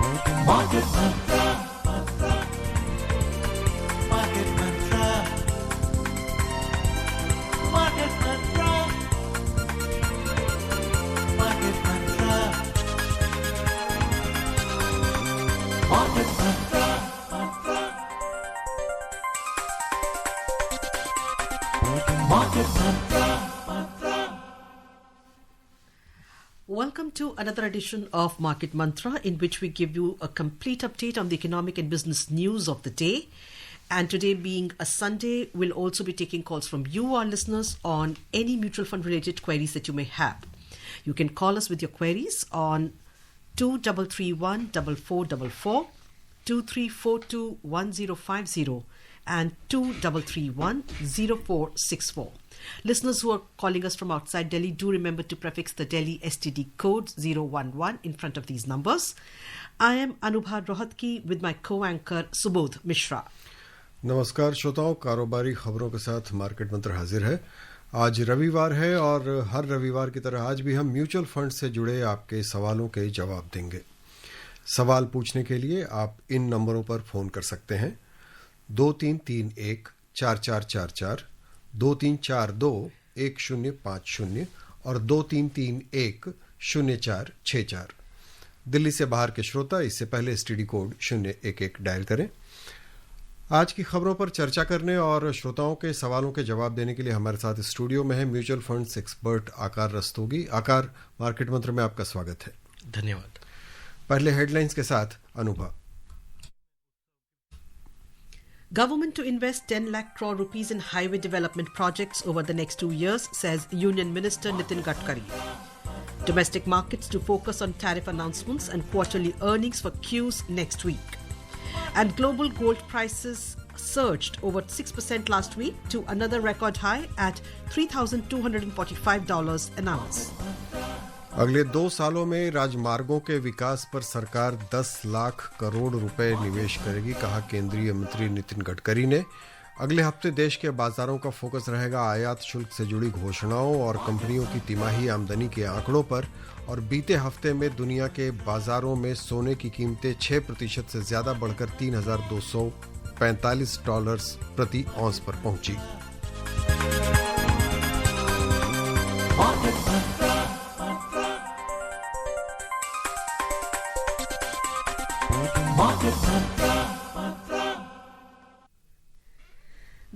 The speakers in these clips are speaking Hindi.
Market Mantra, Market Mantra, Market Mantra, Market Mantra, Market Mantra, Market Mantra. Welcome to another edition of Market Mantra, in which we give you a complete update on the economic and business news of the day. And today, being a Sunday, we'll also be taking calls from you, our listeners, on any mutual fund related queries that you may have. You can call us with your queries on 2331-4444, 2342-1050 and 2331-0464. Listeners who are calling us from outside Delhi, do remember to prefix the Delhi STD code 011 in front of these numbers. I am Anubha Rohatgi with my co-anchor Subodh Mishra. नमस्कार श्रोताओं, कारोबारी खबरों के साथ मार्केट मंत्र हाजिर है। आज रविवार है और हर रविवार की तरह आज भी हम म्यूचुअल फंड से जुड़े आपके सवालों के जवाब देंगे। सवाल पूछने के लिए आप इन नंबरों पर फोन कर सकते हैं 2331-4444, 2342-1050 और 2331-0464। दिल्ली से बाहर के श्रोता इससे पहले एसटीडी कोड 011 डायल करें। आज की खबरों पर चर्चा करने और श्रोताओं के सवालों के जवाब देने के लिए हमारे साथ स्टूडियो में है म्यूचुअल फंड्स एक्सपर्ट आकार रस्तोगी। आकार, मार्केट मंत्र में आपका स्वागत है। धन्यवाद। पहले हेडलाइंस के साथ अनुभव। Government to invest 10 lakh crore rupees in highway development projects over the next 2 years, says Union Minister Nitin Gadkari. Domestic markets to focus on tariff announcements and quarterly earnings for Qs next week. And global gold prices surged over 6% last week to another record high at $3,245 an ounce. अगले 2 सालों में राजमार्गों के विकास पर सरकार 10 लाख करोड़ रुपए निवेश करेगी, कहा केंद्रीय मंत्री नितिन गडकरी ने। अगले हफ्ते देश के बाजारों का फोकस रहेगा आयात शुल्क से जुड़ी घोषणाओं और कंपनियों की तिमाही आमदनी के आंकड़ों पर। और बीते हफ्ते में दुनिया के बाजारों में सोने की कीमतें 6% से ज्यादा बढ़कर $3,245 प्रति औंस पर पहुंची।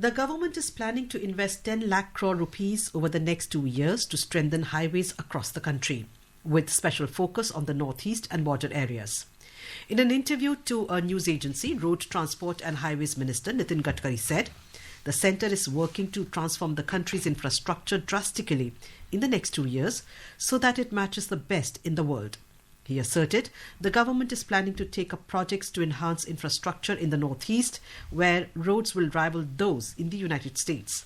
The government is planning to invest 10 lakh crore rupees over the next 2 years to strengthen highways across the country, with special focus on the northeast and border areas. In an interview to a news agency, Road Transport and Highways Minister Nitin Gadkari said the centre is working to transform the country's infrastructure drastically in the next 2 years so that it matches the best in the world. He asserted the government is planning to take up projects to enhance infrastructure in the Northeast, where roads will rival those in the United States.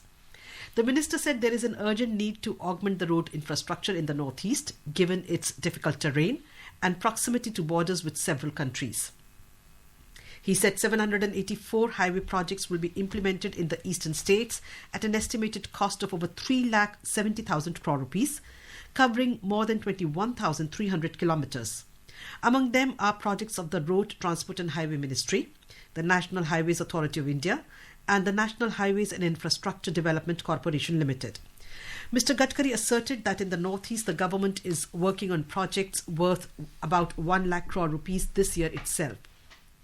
The minister said there is an urgent need to augment the road infrastructure in the Northeast, given its difficult terrain and proximity to borders with several countries. He said 784 highway projects will be implemented in the eastern states at an estimated cost of over 3,70,000 crore rupees, covering more than 21,300 kilometers. Among them are projects of the Road Transport and Highway Ministry, the National Highways Authority of India, and the National Highways and Infrastructure Development Corporation Limited. Mr. Gadkari asserted that in the Northeast, the government is working on projects worth about 1 lakh crore rupees this year itself.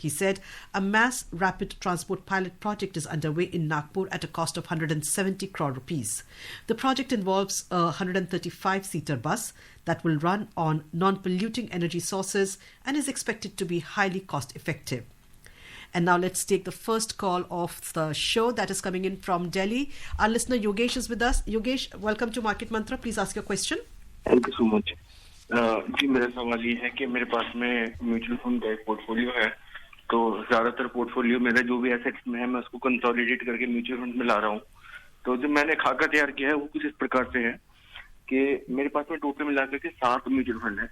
He said a mass rapid transport pilot project is underway in Nagpur at a cost of 170 crore rupees. The project involves a 135-seater bus that will run on non-polluting energy sources and is expected to be highly cost-effective. And now let's take the first call of the show that is coming in from Delhi. Our listener Yogesh is with us. Yogesh, welcome to Market Mantra. Please ask your question. Thank you so much. जी मेरा सवाल ये है कि मेरे पास में म्यूचुअल फंड का एक पोर्टफोलियो है, तो ज्यादातर पोर्टफोलियो मेरा जो भी एसेट्स में है मैं उसको कंसोलिडेट करके म्यूचुअल फंड में ला रहा हूँ। तो जो मैंने खाका तैयार किया है वो कुछ इस प्रकार से है कि मेरे पास में टोटल मिलाकर के 7 म्यूचुअल फंड है।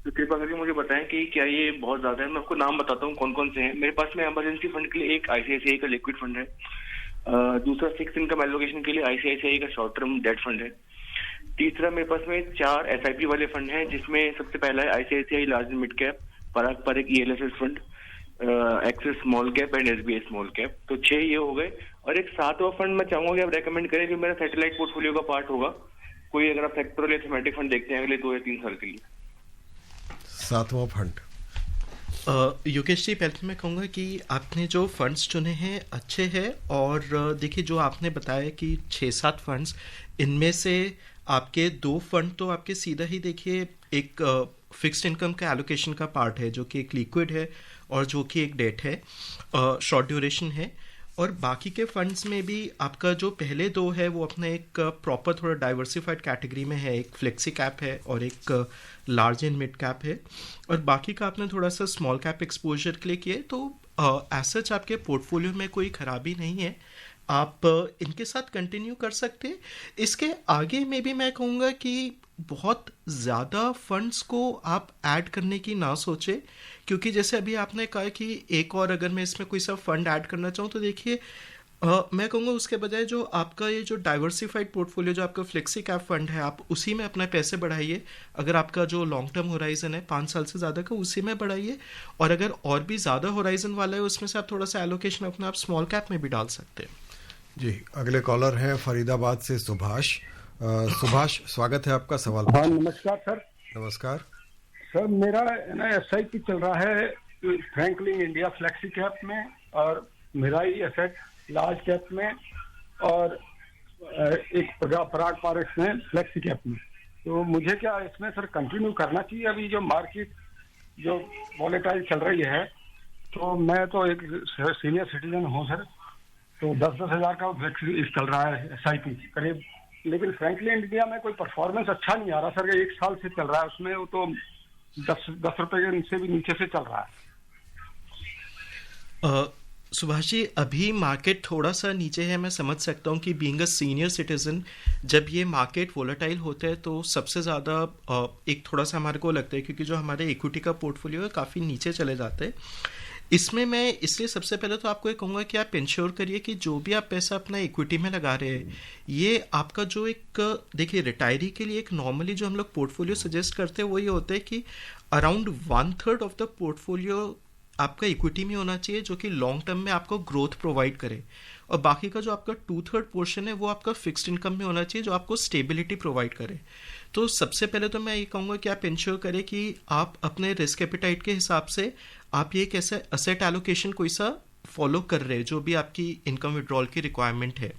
तो कृपया करके मुझे बताएं कि क्या ये बहुत ज्यादा है। मैं आपको नाम बताता हूँ कौन कौन से हैं। मेरे पास में इमरजेंसी फंड के लिए एक आईसीआईसीआई का लिक्विड फंड है, दूसरा फिक्स इनकम एलोकेशन के लिए आईसीआईसीआई का शॉर्ट टर्म डेट फंड है, तीसरा मेरे पास में 4 एसआईपी वाले फंड हैं जिसमें सबसे पहला है आईसीआईसीआई लार्ज मिड कैप, पारंपरिक ELSS fund, axis small cap and SBI small cap. तो 6 ये हो गए। और एक 7वां फंड मैं चाहूंगा कि आप रेकमेंड करें जो मेरा सैटेलाइट पोर्टफोलियो का पार्ट होगा। कोई अगर आप सेक्टरल या थीमेटिक फंड देखते हैं अगले 2 या 3 साल के लिए। 7वां फंड। योगेश जी, पहले मैं कहूँगा कि आपने जो फंड्स चुने हैं अच्छे हैं। और देखिए, जो आपने बताया कि 6-7 फंड्स, इनमें से आपके 2 फंड तो आपके सीधा ही देखिए एक फिक्स्ड इनकम का एलोकेशन का पार्ट है, जो कि एक लिक्विड है और जो कि एक डेट है, शॉर्ट ड्यूरेशन है। और बाकी के फंड्स में भी आपका जो पहले 2 है वो अपना एक प्रॉपर थोड़ा डाइवर्सिफाइड कैटेगरी में है। एक फ्लेक्सी कैप है और एक लार्ज एंड मिड कैप है। और बाकी का आपने थोड़ा सा स्मॉल कैप एक्सपोजर के लिए किए। तो एज सच आपके पोर्टफोलियो में कोई खराबी नहीं है, आप इनके साथ कंटिन्यू कर सकते हैं। इसके आगे में भी मैं कहूँगा कि बहुत ज़्यादा फंड्स को आप ऐड करने की ना सोचे, क्योंकि जैसे अभी आपने कहा कि एक और अगर मैं इसमें कोई सा फंड ऐड करना चाहूँ तो देखिए मैं कहूँगा उसके बजाय जो आपका ये जो डाइवर्सिफाइड पोर्टफोलियो जो आपका फ्लेक्सी कैप फंड है, आप उसी में अपना पैसे बढ़ाइए। अगर आपका जो लॉन्ग टर्म होराइजन है 5 साल से ज़्यादा का, उसी में बढ़ाइए। और अगर और भी ज़्यादा होराइजन वाला है उसमें से आप थोड़ा सा एलोकेशन अपना आप स्मॉल कैप में भी डाल सकते हैं। जी, अगले कॉलर हैं फरीदाबाद से सुभाष। सुभाष, स्वागत है आपका। सवाल। हाँ, नमस्कार सर। नमस्कार सर, मेरा ना SIP चल रहा है फ्रैंकलिन इंडिया फ्लेक्सी कैप में, और मेरा ही एसेट लार्ज कैप में, और एक पराग पारस में फ्लेक्सी कैप में। तो मुझे क्या इसमें सर कंटिन्यू करना चाहिए? अभी जो मार्केट जो वॉलेटाइल चल रही है, तो मैं तो एक सीनियर सिटीजन हूँ सर, तो 10-10 हज़ार का फ्लेक्सी चल रहा है SIP करीब। लेकिन फ्रैंकलिन इंडिया में कोई परफॉर्मेंस अच्छा नहीं आ रहा सर। 1 साल से चल रहा है उसमें, वो तो 10 रुपए से भी नीचे से चल रहा है। सुभाष जी, अभी मार्केट थोड़ा सा नीचे है। मैं समझ सकता हूँ कि बीइंग अ सीनियर सिटीजन जब ये मार्केट वोलेटाइल होता है तो सबसे ज़्यादा एक थोड़ा सा हमारे को लगता है, क्योंकि जो हमारे इक्विटी का पोर्टफोलियो है काफ़ी नीचे चले जाते हैं। इसमें मैं इसलिए सबसे पहले तो आपको ये कहूँगा कि आप इंश्योर करिए कि जो भी आप पैसा अपना इक्विटी में लगा रहे हैं, ये आपका जो एक देखिए रिटायरी के लिए एक नॉर्मली जो हम लोग पोर्टफोलियो सजेस्ट करते हैं वो ये होता है कि अराउंड 1/3 ऑफ द पोर्टफोलियो आपका इक्विटी में होना चाहिए, जो कि लॉन्ग टर्म में आपको ग्रोथ प्रोवाइड करे। और बाकी का जो आपका 2/3 पोर्शन है वो आपका फिक्स्ड इनकम में होना चाहिए, जो आपको स्टेबिलिटी प्रोवाइड करे। तो सबसे पहले तो मैं ये कहूँगा कि आप इंश्योर करें कि आप अपने रिस्क एपिटाइट के हिसाब से आप ये कैसे असेट एलोकेशन कोई सा फॉलो कर रहे हैं, जो भी आपकी इनकम विड्रॉल की रिक्वायरमेंट है।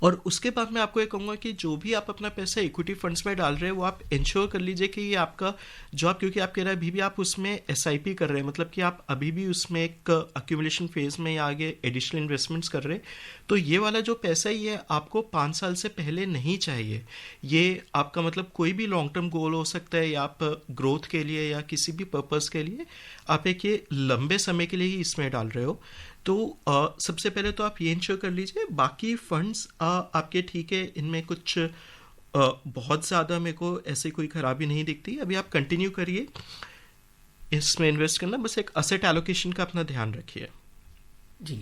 और उसके बाद मैं आपको ये कहूँगा कि जो भी आप अपना पैसा इक्विटी फंड्स में डाल रहे हैं वो आप इंश्योर कर लीजिए कि ये आपका जो आप, क्योंकि आप कह रहे हैं अभी भी आप उसमें SIP कर रहे हैं, मतलब कि आप अभी भी उसमें एक अक्यूमुलेशन फेज में या आगे एडिशनल इन्वेस्टमेंट्स कर रहे हैं, तो ये वाला जो पैसा ही है आपको 5 साल से पहले नहीं चाहिए। ये आपका मतलब कोई भी लॉन्ग टर्म गोल हो सकता है, या आप ग्रोथ के लिए या किसी भी पर्पज़ के लिए आप एक ये लंबे समय के लिए ही इसमें डाल रहे हो। तो सबसे पहले तो आप ये इंश्योर कर लीजिए। बाकी फंड्स आपके ठीक है, इनमें कुछ बहुत ज़्यादा मेरे को ऐसे कोई खराबी नहीं दिखती। अभी आप कंटिन्यू करिए इसमें इन्वेस्ट करना, बस एक असेट एलोकेशन का अपना ध्यान रखिए। जी,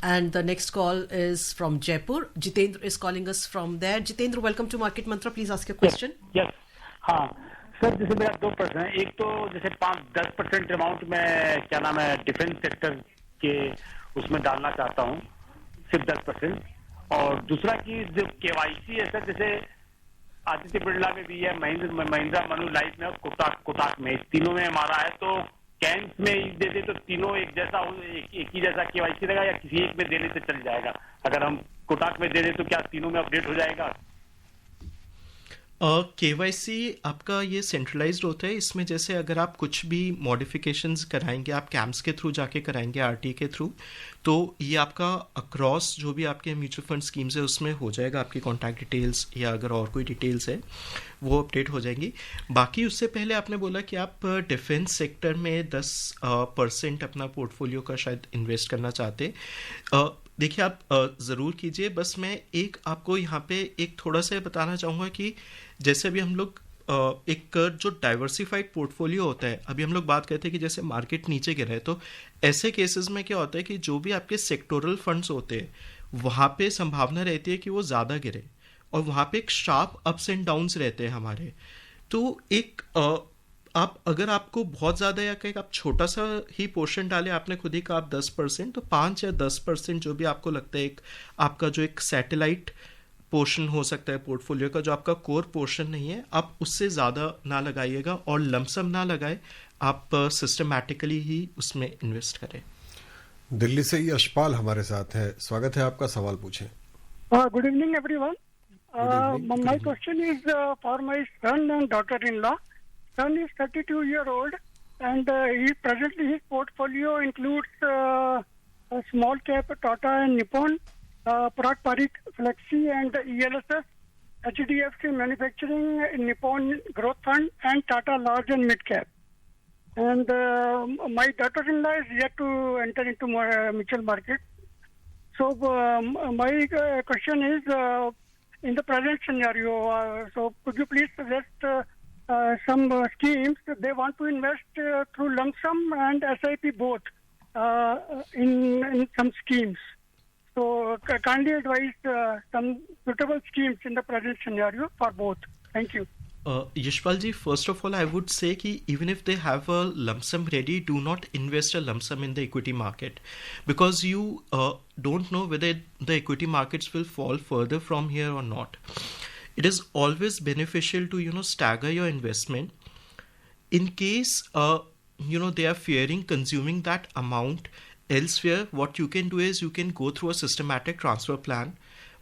and the next call is from Jaipur. Jitendra is calling us from there. Jitendra, welcome to Market Mantra. Please ask your question. Yes. हाँ सर, जैसे मेरा 2 प्रश्न है। एक तो जैसे 5-10% अमाउंट में क्या नाम है डिफेंस सेक्टर के उसमें डालना चाहता हूँ, सिर्फ 10%। और दूसरा कि जो KYC है सर, जैसे आदित्य बिरला में भी है, महिंद्रा मनु लाइफ में और कोटाक में, इस तीनों में हमारा है। तो कैंस में दे दे तो तीनों एक जैसा एक ही जैसा KYC रहेगा, या किसी एक में देने से चल जाएगा? अगर हम कोटाक में दे दें तो क्या तीनों में अपडेट हो जाएगा? KYC आपका ये सेंट्रलाइज्ड होता है। इसमें जैसे अगर आप कुछ भी मॉडिफिकेशंस कराएंगे, आप कैम्प्स के थ्रू जाके कराएंगे, RTA के थ्रू, तो ये आपका अक्रॉस जो भी आपके म्यूचुअल फंड स्कीम्स है उसमें हो जाएगा। आपकी कॉन्टैक्ट डिटेल्स या अगर और कोई डिटेल्स है वो अपडेट हो जाएंगी। बाकी उससे पहले आपने बोला कि आप डिफेंस सेक्टर में 10% अपना पोर्टफोलियो का शायद इन्वेस्ट करना चाहते। देखिए, आप ज़रूर कीजिए। बस मैं एक आपको यहाँ पे एक थोड़ा सा बताना चाहूँगा कि जैसे अभी हम लोग एक जो डाइवर्सिफाइड पोर्टफोलियो होता है, अभी हम लोग बात करते हैं कि जैसे मार्केट नीचे गिरा है, तो ऐसे केसेस में क्या होता है कि जो भी आपके सेक्टोरल फंड्स होते हैं वहाँ पे संभावना रहती है कि वो ज़्यादा गिरे, और वहाँ पे एक शार्प अप्स एंड डाउन्स रहते हैं हमारे। तो एक आप अगर आपको बहुत ज़्यादा या कहीं आप छोटा सा ही पोर्शन डाले, आपने खुद ही कहा आप 10%, तो 5 या 10% जो भी आपको लगता है, एक आपका जो एक सैटेलाइट पोर्शन हो सकता है पोर्टफोलियो का, जो आपका कोर पोर्शन नहीं है, आप उससे ज़्यादा ना लगाइएगा और लमसम ना लगाए, आप सिस्टमैटिकली ही उसमें इन्वेस्ट करें। दिल्ली से यशपाल हमारे साथ है, स्वागत है आपका, सवाल पूछें। Good evening, everyone. My question is for my son and daughter-in-law. Son is 32-year-old, and presently his portfolio includes a small cap Tata and Nippon, Parag Parikh Flexi and ELSS, HDFC Manufacturing, Nippon Growth Fund, and Tata Large and Mid Cap. And my daughter-in-law is yet to enter into mutual market. So my question is, in the present scenario, so could you please suggest some schemes they want to invest through lump sum and SIP both in some schemes. So kindly advise some suitable schemes in the present scenario for both. Thank you. Yashpal ji, first of all, I would say कि even if they have a lump sum ready, do not invest a lump sum in the equity market, because you don't know whether the equity markets will fall further from here or not. It is always beneficial to stagger your investment. In case they are fearing consuming that amount elsewhere, what you can do is you can go through a systematic transfer plan,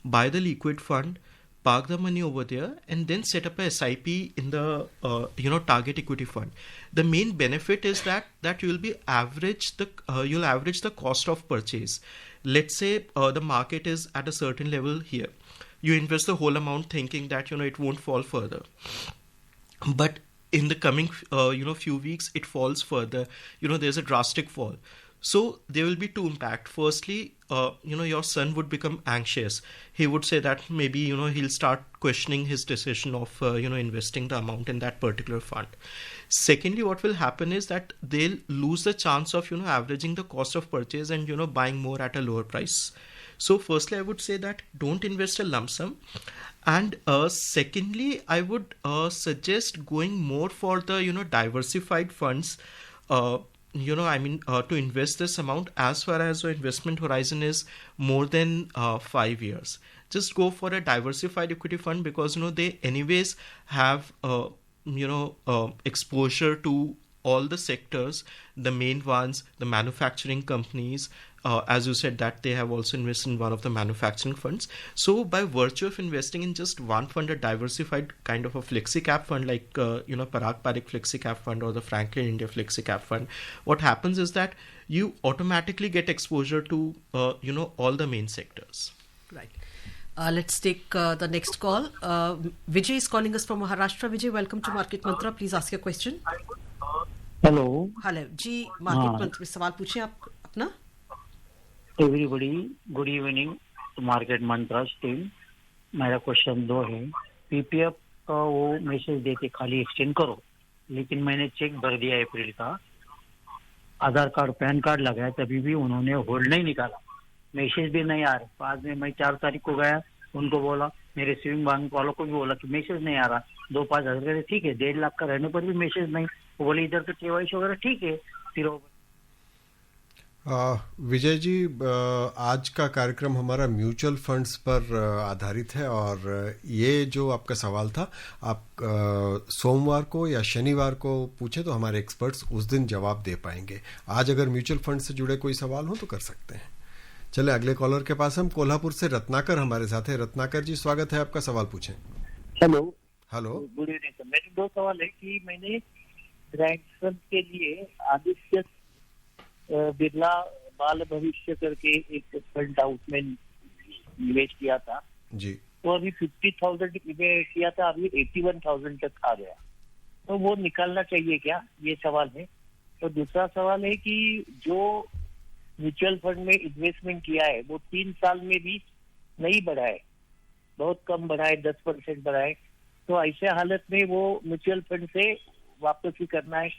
buy the liquid fund, park the money over there, and then set up a SIP in the target equity fund. The main benefit is that you will be you'll average the cost of purchase. Let's say the market is at a certain level here. You invest the whole amount thinking that it won't fall further, but in the coming few weeks it falls further. There's a drastic fall. So there will be two impacts. Firstly, your son would become anxious. He would say that maybe he'll start questioning his decision of investing the amount in that particular fund. Secondly, what will happen is that they'll lose the chance of averaging the cost of purchase and buying more at a lower price. So firstly, I would say that don't invest a lump sum, and secondly, I would suggest going more for the diversified funds. To invest this amount as far as your investment horizon is more than 5 years. Just go for a diversified equity fund, because they anyways have exposure to all the sectors, the main ones, the manufacturing companies. As you said, that they have also invested in one of the manufacturing funds. So by virtue of investing in just one fund, a diversified kind of a flexi cap fund like Parag Parikh flexi cap fund or the Franklin India flexi cap fund, what happens is that you automatically get exposure to all the main sectors. Right. Let's take the next call. Vijay is calling us from Maharashtra. Vijay, welcome to Market Mantra. Please ask your question. Hello ji, market Mantra में सवाल पूछें आप अपना। Everybody, good evening market Mantra team. मेरा क्वेश्चन 2 है। पीपीएफ का वो मैसेज देके खाली एक्सटेंड करो, लेकिन मैंने चेक भर दिया अप्रैल का, आधार कार्ड पैन कार्ड लगाया, तभी भी उन्होंने होल्ड नहीं निकाला, मैसेज भी नहीं आ रहा। बाद में मैं 4 तारीख को गया, उनको बोला, मेरे सेविंग बैंक वालों को भी बोला कि मैसेज नहीं आ रहा। 2-5 हज़ार ठीक है, 1.5 लाख का रहने पर भी मैसेज नहीं। वो बोले इधर तो केवाईसी वगैरह ठीक है। फिर विजय जी, आज का कार्यक्रम हमारा म्यूचुअल फंड्स पर आधारित है, और ये जो आपका सवाल था, आप सोमवार को या शनिवार को पूछे तो हमारे एक्सपर्ट्स उस दिन जवाब दे पाएंगे। आज अगर म्यूचुअल फंड से जुड़े कोई सवाल हो तो कर सकते हैं। चले अगले कॉलर के पास। हम कोल्हापुर से रत्नाकर हमारे साथ है। रत्नाकर जी, स्वागत है आपका, सवाल पूछें। Hello good evening sir. मेरे 2 सवाल है कि मैंने ग्रैंडसन के लिए आदित्य बिरला बाल भविष्य करके एक फंड हाउस में निवेश किया था जी, तो अभी 50,000 में किया था, अभी 81,000 तक आ गया, तो वो निकालना चाहिए क्या, ये सवाल है। तो दूसरा सवाल है कि जो म्यूचुअल फंड में इन्वेस्टमेंट किया है वो 3 साल में भी नहीं बढ़ा है, बहुत कम बढ़ा है, 10% बढ़ा है, तो ऐसे हालत में वो म्यूचुअल फंड से वापस ही करना है,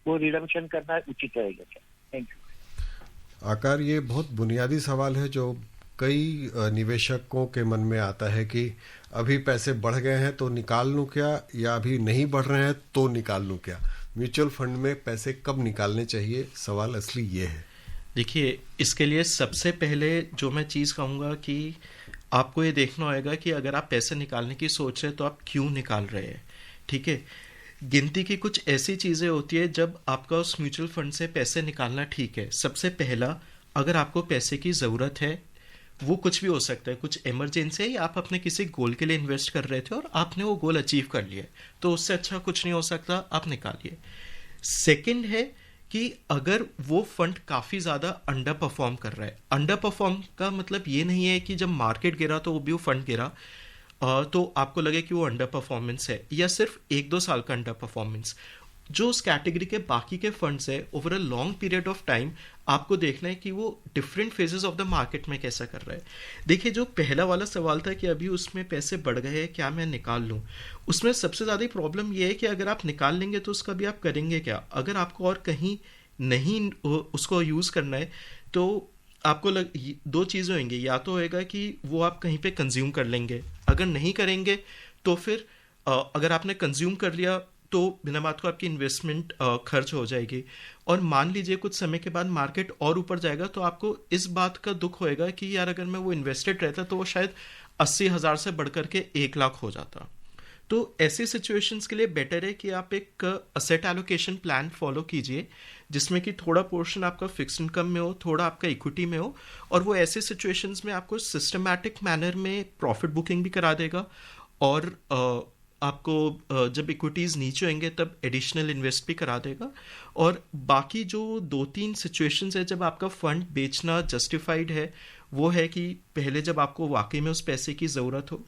वो रिडम्पशन करना उचित रहेगा क्या? Thank you. आकार, ये बहुत बुनियादी सवाल है जो कई निवेशकों के मन में आता है कि अभी पैसे बढ़ गए हैं तो निकाल लूं क्या, या अभी नहीं बढ़ रहे हैं तो निकाल लूं क्या। म्यूचुअल फंड में पैसे कब निकालने चाहिए, सवाल असली ये है। देखिए, इसके लिए सबसे पहले जो मैं चीज़ कहूँगा कि आपको ये देखना होगा कि अगर आप पैसे निकालने की सोच रहे हैं तो आप क्यों निकाल रहे हैं। ठीक है, गिनती की कुछ ऐसी चीज़ें होती है जब आपका उस म्यूचुअल फंड से पैसे निकालना ठीक है। सबसे पहला, अगर आपको पैसे की ज़रूरत है, वो कुछ भी हो सकता है, कुछ इमरजेंसी है या आप अपने किसी गोल के लिए इन्वेस्ट कर रहे थे और आपने वो गोल अचीव कर लिया, तो उससे अच्छा कुछ नहीं हो सकता, आप निकालिए। सेकंड है कि अगर वो फंड काफ़ी ज़्यादा अंडर परफॉर्म कर रहा है। अंडर परफॉर्म का मतलब ये नहीं है कि जब मार्केट गिरा तो वो भी वो फंड गिरा तो आपको लगे कि वो अंडर परफॉर्मेंस है, या सिर्फ 1-2 साल का अंडर परफॉर्मेंस। जो उस कैटेगरी के बाकी के फंड्स है, over a long period of time आपको देखना है कि वो different phases of the market में कैसा कर रहा है। देखिए, जो पहला वाला सवाल था कि अभी उसमें पैसे बढ़ गए हैं, क्या मैं निकाल लूँ, उसमें सबसे ज़्यादा प्रॉब्लम ये है कि अगर आप निकाल लेंगे तो उसका भी आप करेंगे क्या। अगर आपको और कहीं नहीं उसको यूज़ करना है तो आपको दो चीज़ें होंगी, या तो होएगा कि वो आप कहीं पे कंज्यूम कर लेंगे, अगर नहीं करेंगे तो फिर अगर आपने कंज्यूम कर लिया तो बिना बात को आपकी इन्वेस्टमेंट खर्च हो जाएगी। और मान लीजिए कुछ समय के बाद मार्केट और ऊपर जाएगा तो आपको इस बात का दुख होएगा कि यार अगर मैं वो इन्वेस्टेड रहता तो वो शायद 80,000 से बढ़कर के 1 लाख हो जाता। तो ऐसी सिचुएशंस के लिए बेटर है कि आप एक असेट एलोकेशन प्लान फॉलो कीजिए, जिसमें कि थोड़ा पोर्शन आपका फिक्स्ड इनकम में हो, थोड़ा आपका इक्विटी में हो, और वो ऐसे सिचुएशंस में आपको सिस्टमैटिक मैनर में प्रॉफिट बुकिंग भी करा देगा, और आपको जब इक्विटीज़ नीचे होंगे तब एडिशनल इन्वेस्ट भी करा देगा। और बाकी जो 2-3 सिचुएशंस है जब आपका फंड बेचना जस्टिफाइड है, वो है कि पहले जब आपको वाकई में उस पैसे की ज़रूरत हो,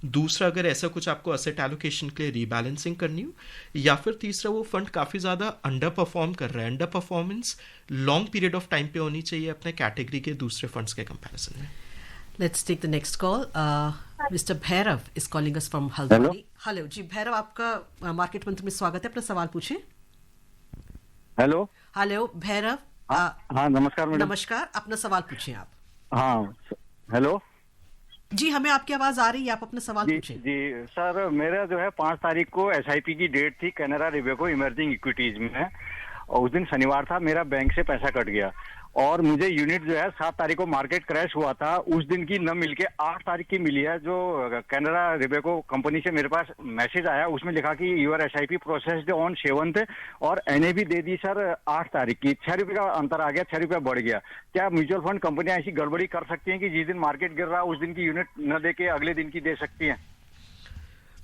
दूसरा अगर ऐसा कुछ आपको असेट एलोकेशन के लिए रीबैलेंसिंग करनी हो, या फिर तीसरा वो फंड काफ़ी ज़्यादा अंडर परफॉर्म कर रहा है। Under performance long period of time पे होनी चाहिए अपने कैटेगरी के दूसरे फंड्स के कंपैरिजन में। Let's take the next call. Mr. Bhairav is calling us from Haldwani. Hello, जी भैरव, आपका मार्केट मंत्र में स्वागत है, अपना सवाल पूछें। Hello hello Bhairav. हाँ नमस्कार मैडम। नमस्कार, अपना सवाल पूछें आप। हाँ हेलो जी, हमें आपकी आवाज आ रही है, आप अपना सवाल पूछें। जी सर, मेरा जो है 5 तारीख को SIP की डेट थी कैनरा रिबेको इमर्जिंग इक्विटीज में, और उस दिन शनिवार था, मेरा बैंक से पैसा कट गया और मुझे यूनिट जो है 7 तारीख को मार्केट क्रैश हुआ था, उस दिन की न मिलके 8 तारीख की मिली है। जो कैनरा रिबेको कंपनी से मेरे पास मैसेज आया, उसमें लिखा कि your SIP processed on 7th और NAV दे दी सर 8 तारीख की। 6 रुपये का अंतर आ गया, 6 रुपया बढ़ गया। क्या म्यूचुअल फंड कंपनियां ऐसी गड़बड़ी कर सकती हैं कि जिस दिन मार्केट गिर रहा उस दिन की यूनिट न दे के अगले दिन की दे सकती हैं?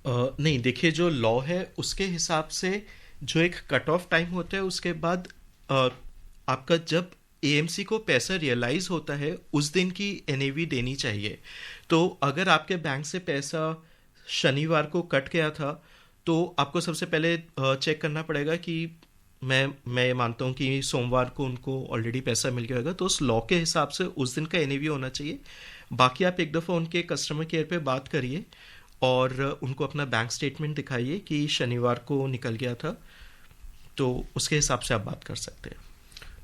नहीं, देखिए, जो लॉ है उसके हिसाब से जो एक कट ऑफ टाइम होता है, उसके बाद आपका जब AMC को पैसा रियलाइज होता है उस दिन की NAV देनी चाहिए। तो अगर आपके बैंक से पैसा शनिवार को कट गया था तो आपको सबसे पहले चेक करना पड़ेगा कि मैं मानता हूँ कि सोमवार को उनको ऑलरेडी पैसा मिल गया होगा, तो उस लॉ के हिसाब से उस दिन का NAV होना चाहिए। बाकी आप एक दफ़ा उनके कस्टमर केयर पे बात करिए और उनको अपना बैंक स्टेटमेंट दिखाइए कि शनिवार को निकल गया था, तो उसके हिसाब से आप बात कर सकते हैं।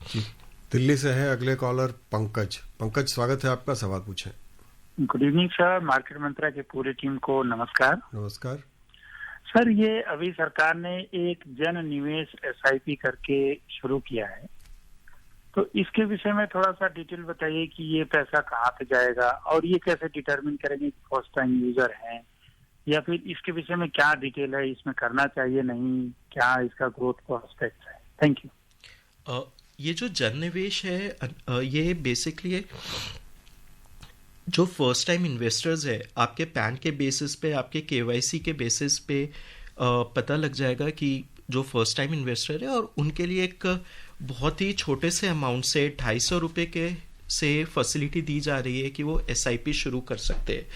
जी, दिल्ली से है अगले कॉलर पंकज। पंकज, स्वागत है आपका, सवाल पूछें। गुड इवनिंग सर, मार्केट मंत्रा की पूरी टीम को नमस्कार। नमस्कार सर, ये अभी सरकार ने एक जन निवेश SIP करके शुरू किया है, तो इसके विषय में थोड़ा सा डिटेल बताइए कि ये पैसा कहाँ पे जाएगा और ये कैसे डिटरमिन करेंगे कि फर्स्ट टाइम यूजर हैं, या फिर इसके विषय में क्या डिटेल है, इसमें करना चाहिए नहीं, क्या इसका ग्रोथ प्रोस्पेक्ट है? Thank you. ये जो जन निवेश है ये बेसिकली जो फर्स्ट टाइम इन्वेस्टर्स है, आपके पैन के बेसिस पे, आपके KYC के बेसिस पे पता लग जाएगा कि जो फर्स्ट टाइम इन्वेस्टर है, और उनके लिए एक बहुत ही छोटे से अमाउंट से 250 रुपये के से फैसिलिटी दी जा रही है कि वो SIP शुरू कर सकते हैं।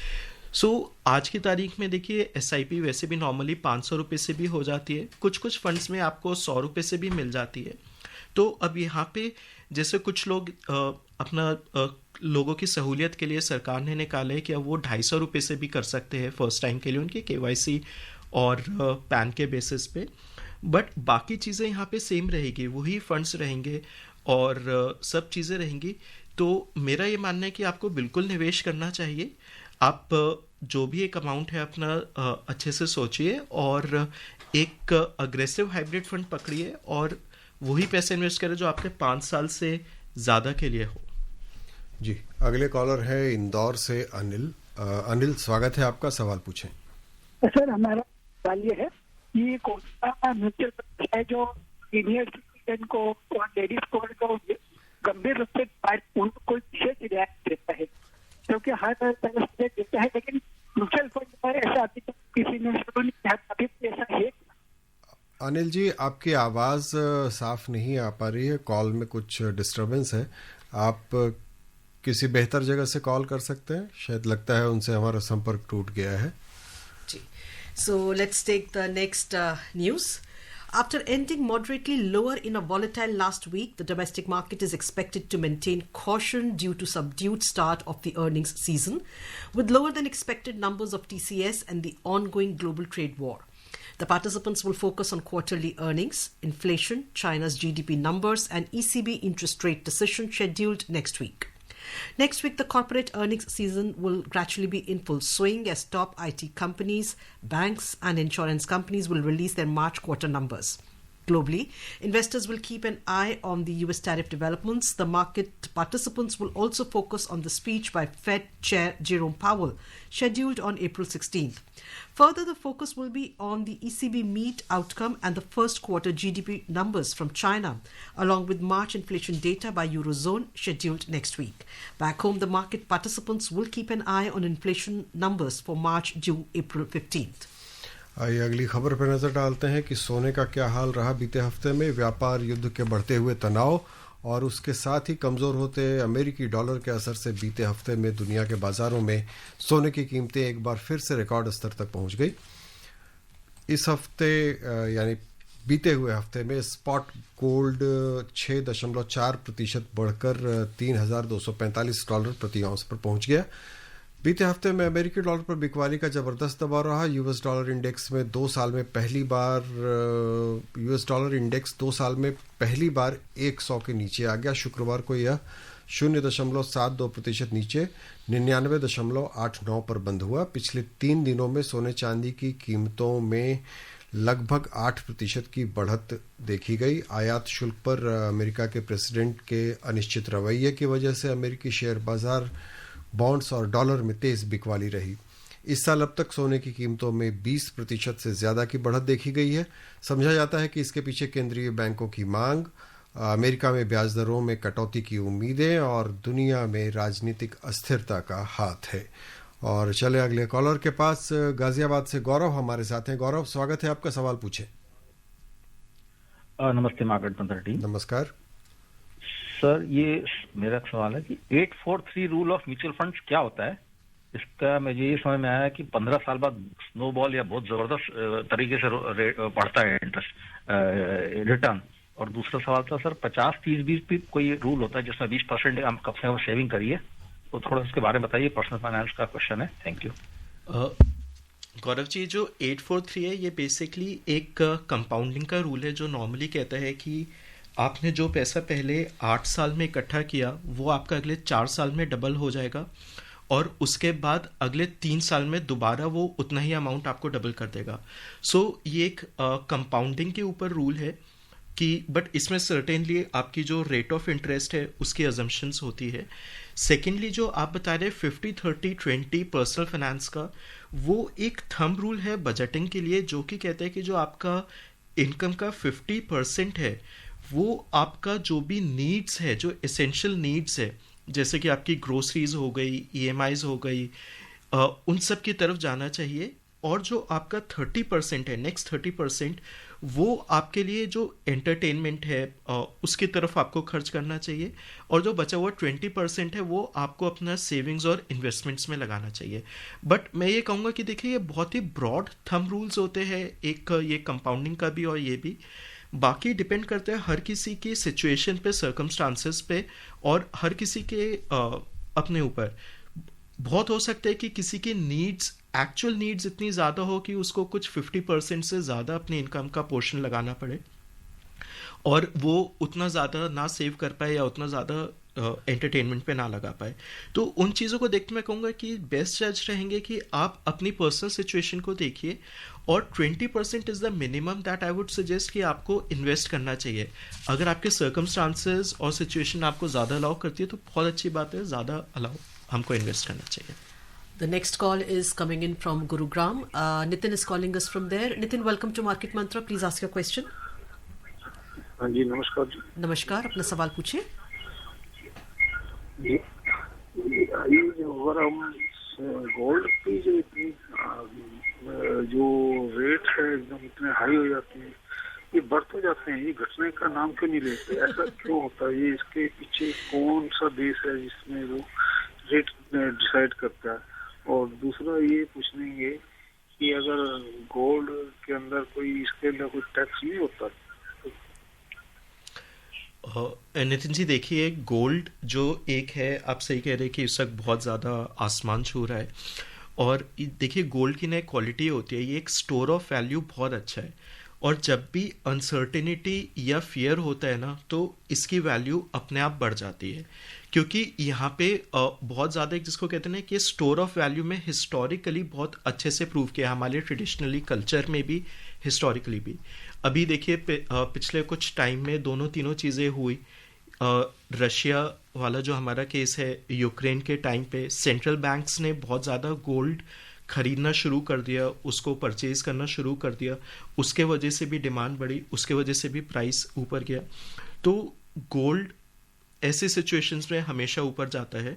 सो आज की तारीख में देखिए, SIP वैसे भी नॉर्मली 500 रुपये से भी हो जाती है, कुछ फंड्स में आपको 100 रुपये से भी मिल जाती है। तो अब यहाँ पे जैसे कुछ लोग अपना लोगों की सहूलियत के लिए सरकार ने निकाला है कि अब वो 250 रुपये से भी कर सकते हैं फर्स्ट टाइम के लिए उनके KYC और पैन के बेसिस पे, बट बाकी चीज़ें यहाँ पे सेम रहेगी, वही फंड्स रहेंगे और सब चीज़ें रहेंगी। तो मेरा ये मानना है कि आपको बिल्कुल निवेश करना चाहिए। आप जो भी एक अमाउंट है अपना अच्छे से सोचिए और एक अग्रेसिव हाइब्रिड फंड पकड़िए और वही पैसे इन्वेस्ट करें जो आपके 5 साल से ज़्यादा के लिए हो। जी, अगले कॉलर है इंदौर से अनिल। अनिल, स्वागत है आपका, सवाल पूछें। सर, हमारा सवाल ये है कि कौन सा म्यूचुअल फंड है जो सीनियर सिटीजन को और लेडीज को गंभीर रूप से उनको कोई विशेष रियायत देता है, क्योंकि हर तरह से देता है, लेकिन म्यूचुअल फंड पर ऐसा अभी तक किसी ने नहीं कहा, अभी ऐसा है। अनिल जी, आपकी आवाज़ साफ नहीं आ पा रही है, कॉल में कुछ डिस्टरबेंस है। आप किसी बेहतर जगह से कॉल कर सकते हैं, शायद लगता है उनसे हमारा संपर्क टूट गया है। So let's take the next news. After ending moderately lower in a volatile last week, the domestic market is expected to maintain caution due to subdued start of the earnings season, with lower than expected numbers of TCS and the ongoing global trade war. The participants will focus on quarterly earnings, inflation, China's GDP numbers, and ECB interest rate decision scheduled next week. Next week, the corporate earnings season will gradually be in full swing as top IT companies, banks, and insurance companies will release their March quarter numbers. Globally, investors will keep an eye on the US tariff developments. The market participants will also focus on the speech by Fed Chair Jerome Powell, scheduled on April 16th. Further, the focus will be on the ECB meet outcome and the first quarter GDP numbers from China, along with March inflation data by Eurozone, scheduled next week. Back home, the market participants will keep an eye on inflation numbers for March due April 15th. आइए अगली खबर पर नजर डालते हैं कि सोने का क्या हाल रहा बीते हफ्ते में। व्यापार युद्ध के बढ़ते हुए तनाव और उसके साथ ही कमजोर होते अमेरिकी डॉलर के असर से बीते हफ्ते में दुनिया के बाजारों में सोने की कीमतें एक बार फिर से रिकॉर्ड स्तर तक पहुंच गई। इस हफ्ते यानी बीते हुए हफ्ते में स्पॉट गोल्ड 6.4% बढ़कर $3,245 प्रति औंस पर पहुंच गया। बीते हफ्ते में अमेरिकी डॉलर पर बिकवाली का जबरदस्त दबाव रहा। यूएस डॉलर इंडेक्स 2 साल में पहली बार 100 के नीचे आ गया। शुक्रवार को यह 0.72% नीचे 99.89 पर बंद हुआ। पिछले 3 दिनों में सोने चांदी की कीमतों में लगभग 8% की बढ़त देखी गई। आयात शुल्क पर अमेरिका के प्रेसिडेंट के अनिश्चित रवैये की वजह से अमेरिकी शेयर बाजार, बॉन्ड्स और डॉलर में तेज बिकवाली रही। इस साल अब तक सोने की कीमतों में 20% से ज्यादा की बढ़त देखी गई है। समझा जाता है कि इसके पीछे केंद्रीय बैंकों की मांग, अमेरिका में ब्याज दरों में कटौती की उम्मीदें और दुनिया में राजनीतिक अस्थिरता का हाथ है। और चले अगले कॉलर के पास। गाजियाबाद से गौरव हमारे साथ हैं। गौरव, स्वागत है आपका, सवाल पूछें। नमस्ते मार्केट मंत्र टीम। नमस्कार सर, ये मेरा सवाल है कि 843 रूल ऑफ म्यूचुअल फंड्स क्या होता है? इसका मुझे ये समझ में आया कि 15 साल बाद स्नोबॉल या बहुत जबरदस्त तरीके से बढ़ता है इंटरेस्ट रिटर्न। और दूसरा सवाल था सर, 50-30-20 भी कोई रूल होता है जिसमें 20% हम कम से कम सेविंग करिए, तो थोड़ा इसके बारे में बताइए। पर्सनल फाइनेंस का क्वेश्चन है। Thank you. गौरव जी, जो 843 है ये बेसिकली एक कंपाउंडिंग का रूल है जो नॉर्मली कहता है कि आपने जो पैसा पहले 8 साल में इकट्ठा किया वो आपका अगले 4 साल में डबल हो जाएगा और उसके बाद अगले 3 साल में दोबारा वो उतना ही अमाउंट आपको डबल कर देगा। सो ये एक कंपाउंडिंग के ऊपर रूल है कि बट इसमें सर्टेनली आपकी जो रेट ऑफ इंटरेस्ट है उसकी अजम्पशंस होती है। सेकेंडली, जो आप बता रहे 50-30-20 पर्सनल फाइनेंस का, वो एक थंब रूल है बजटिंग के लिए जो कि कहता है कि जो आपका इनकम का 50% है वो आपका जो भी नीड्स है, जो एसेंशियल नीड्स है, जैसे कि आपकी ग्रोसरीज हो गई, EMIs हो गई, उन सब की तरफ जाना चाहिए। और जो आपका 30% है, नेक्स्ट 30%, वो आपके लिए जो एंटरटेनमेंट है उसकी तरफ आपको खर्च करना चाहिए। और जो बचा हुआ 20% है वो आपको अपना सेविंग्स और इन्वेस्टमेंट्स में लगाना चाहिए। बट मैं ये कहूँगा कि देखिए ये बहुत ही ब्रॉड थंब रूल्स होते हैं, एक ये कंपाउंडिंग का भी और ये भी। बाकी डिपेंड करता है हर किसी की सिचुएशन पे, सर्कमस्टांसेस पे और हर किसी के अपने ऊपर। बहुत हो सकता है कि किसी की नीड्स, एक्चुअल नीड्स इतनी ज़्यादा हो कि उसको कुछ 50% से ज़्यादा अपने इनकम का पोर्शन लगाना पड़े और वो उतना ज़्यादा ना सेव कर पाए या उतना ज़्यादा एंटरटेनमेंट पे ना लगा पाए। तो उन चीज़ों को देख के मैं कहूँगा कि बेस्ट जज रहेंगे कि आप अपनी पर्सनल सिचुएशन को देखिए, और 20% is the minimum that I would suggest कि आपको इन्वेस्ट करना चाहिए। अगर आपके सर्कमस्टांसेस और सिचुएशन आपको ज़्यादा अलाउ करती है तो बहुत अच्छी बात है, ज़्यादा अलाउ हमको इन्वेस्ट करना चाहिए। The next call is coming in from Gurugram. Nitin is calling us from there. Nitin, welcome to Market Mantra. Please ask your question. हाँ जी, नमस्कार जी। नमस्कार, अपना सवाल पूछिए। ये अगर हम गोल्ड की जो इतनी जो रेट है एकदम इतने हाई हो जाते हैं, ये बढ़ तो जाते हैं, ये घटने का नाम क्यों नहीं लेते? ऐसा क्यों होता है? ये इसके पीछे कौन सा देश है जिसमें वो रेट डिसाइड करता है? और दूसरा ये पूछेंगे कि अगर गोल्ड के अंदर कोई इसके अंदर कोई टैक्स नहीं होता? नितिन जी देखिए, गोल्ड जो एक है, आप सही कह रहे हैं कि इस वक्त बहुत ज़्यादा आसमान छू रहा है। और देखिए गोल्ड की नई क्वालिटी होती है, ये एक स्टोर ऑफ वैल्यू बहुत अच्छा है। और जब भी अनसर्टेनिटी या फियर होता है ना, तो इसकी वैल्यू अपने आप बढ़ जाती है, क्योंकि यहाँ पे बहुत ज़्यादा एक जिसको कहते हैं ना कि स्टोर ऑफ वैल्यू में हिस्टोरिकली बहुत अच्छे से प्रूव किया, हमारे ट्रेडिशनली कल्चर में भी, हिस्टोरिकली भी। अभी देखिए पिछले कुछ टाइम में दोनों तीनों चीज़ें हुई। रशिया वाला जो हमारा केस है, यूक्रेन के टाइम पे सेंट्रल बैंक्स ने बहुत ज़्यादा गोल्ड खरीदना शुरू कर दिया, उसको परचेज करना शुरू कर दिया, उसके वजह से भी डिमांड बढ़ी, उसके वजह से भी प्राइस ऊपर गया। तो गोल्ड ऐसे सिचुएशंस में हमेशा ऊपर जाता है।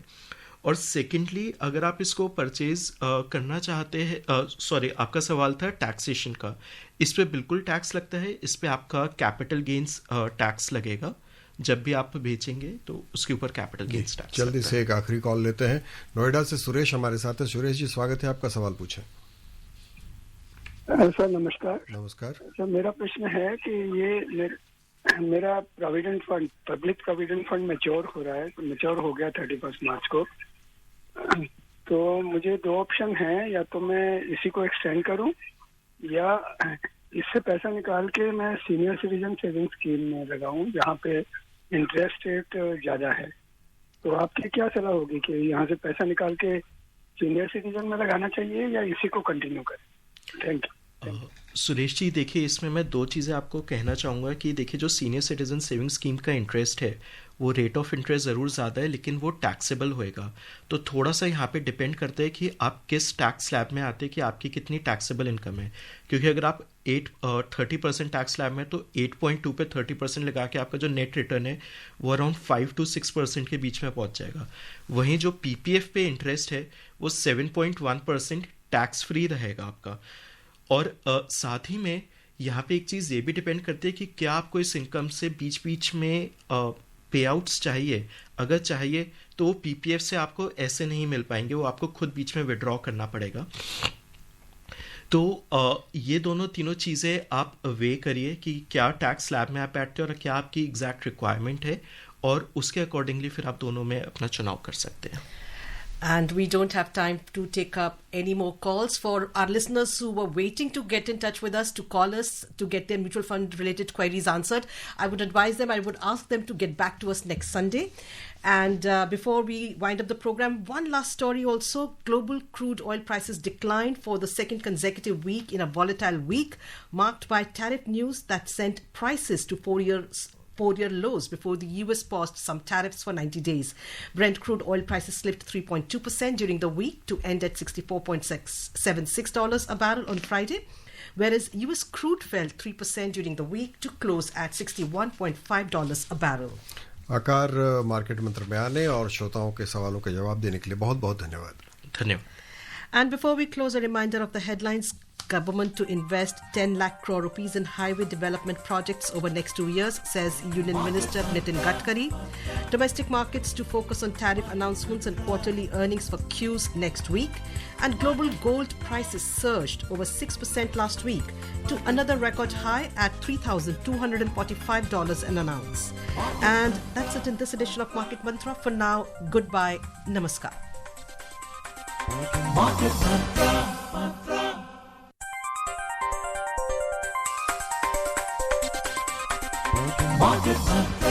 और सेकेंडली अगर आप इसको परचेज करना चाहते हैं, सॉरी आपका सवाल था टैक्सेशन का, इस पे बिल्कुल टैक्स लगता है, इस पे आपका कैपिटल गेन्स टैक्स लगेगा। जब भी आप बेचेंगे तो उसके ऊपर कैपिटल गेन्स टैक्स। जल्दी से एक आखिरी कॉल लेते हैं। नोएडा से सुरेश हमारे साथ है। सुरेश जी स्वागत है, आपका सवाल पूछें। सर नमस्कार। नमस्कार सर, मेरा प्रश्न है कि ये मेरा provident fund, public provident fund mature हो रहा है, तो मैच्योर हो गया 31 मार्च को। तो मुझे दो ऑप्शन हैं, या तो मैं इसी को एक्सटेंड करूं या इससे पैसा निकाल के मैं सीनियर सिटीजन सेविंग स्कीम में लगाऊं जहां पे इंटरेस्ट रेट ज्यादा है। तो आपकी क्या सलाह होगी कि यहाँ से पैसा निकाल के सीनियर सिटीजन में लगाना चाहिए या इसी को कंटिन्यू करें? Thank you. सुरेश जी देखिए, इसमें मैं दो चीज़ें आपको कहना चाहूँगा कि देखिए जो सीनियर सिटीजन सेविंग स्कीम का इंटरेस्ट है, वो रेट ऑफ इंटरेस्ट ज़रूर ज़्यादा है, लेकिन वो टैक्सेबल होएगा। तो थोड़ा सा यहाँ पे डिपेंड करता है कि आप किस टैक्स स्लैब में आते हैं, कि आपकी कितनी टैक्सेबल इनकम है। क्योंकि अगर आप 30% टैक्स स्लैब में, तो 8.2 पे 30% लगा के आपका जो नेट रिटर्न है वो अराउंड 5 to 6% के बीच में पहुँच जाएगा। वहीं जो PPF पे इंटरेस्ट है वो 7.1% टैक्स फ्री रहेगा आपका। और साथ ही में यहाँ पे एक चीज़ ये भी डिपेंड करती है कि क्या आपको इस इनकम से बीच बीच में पे आउट्स चाहिए। अगर चाहिए तो वो PPF से आपको ऐसे नहीं मिल पाएंगे, वो आपको खुद बीच में विड्रॉ करना पड़ेगा। तो ये दोनों तीनों चीज़ें आप वे करिए कि क्या टैक्स स्लैब में आप बैठते हैं और क्या आपकी एग्जैक्ट रिक्वायरमेंट है, और उसके अकॉर्डिंगली फिर आप दोनों में अपना चुनाव कर सकते हैं। And we don't have time to take up any more calls. For our listeners who were waiting to get in touch with us, to call us to get their mutual fund related queries answered, I would advise them, I would ask them to get back to us next Sunday. And before we wind up the program, one last story also. Global crude oil prices declined for the second consecutive week in a volatile week, marked by tariff news that sent prices to four-year lows before the US paused some tariffs for 90 days. Brent crude oil prices slipped 3.2% during the week to end at $64.76 a barrel on Friday, whereas US crude fell 3% during the week to close at $61.5 a barrel. आकार मार्केट मंत्र में आने और श्रोताओं के सवालों के जवाब देने के लिए बहुत बहुत धन्यवाद। धन्यवाद। And before we close, a reminder of the headlines. Government to invest 10 lakh crore rupees in highway development projects over next 2 years, says Union Minister Nitin Gadkari. Domestic markets to focus on tariff announcements and quarterly earnings for Qs next week. And global gold prices surged over 6% last week to another record high at $3,245 an ounce. And that's it in this edition of Market Mantra. For now, goodbye. Namaskar. Market Mantra. Market Mantra.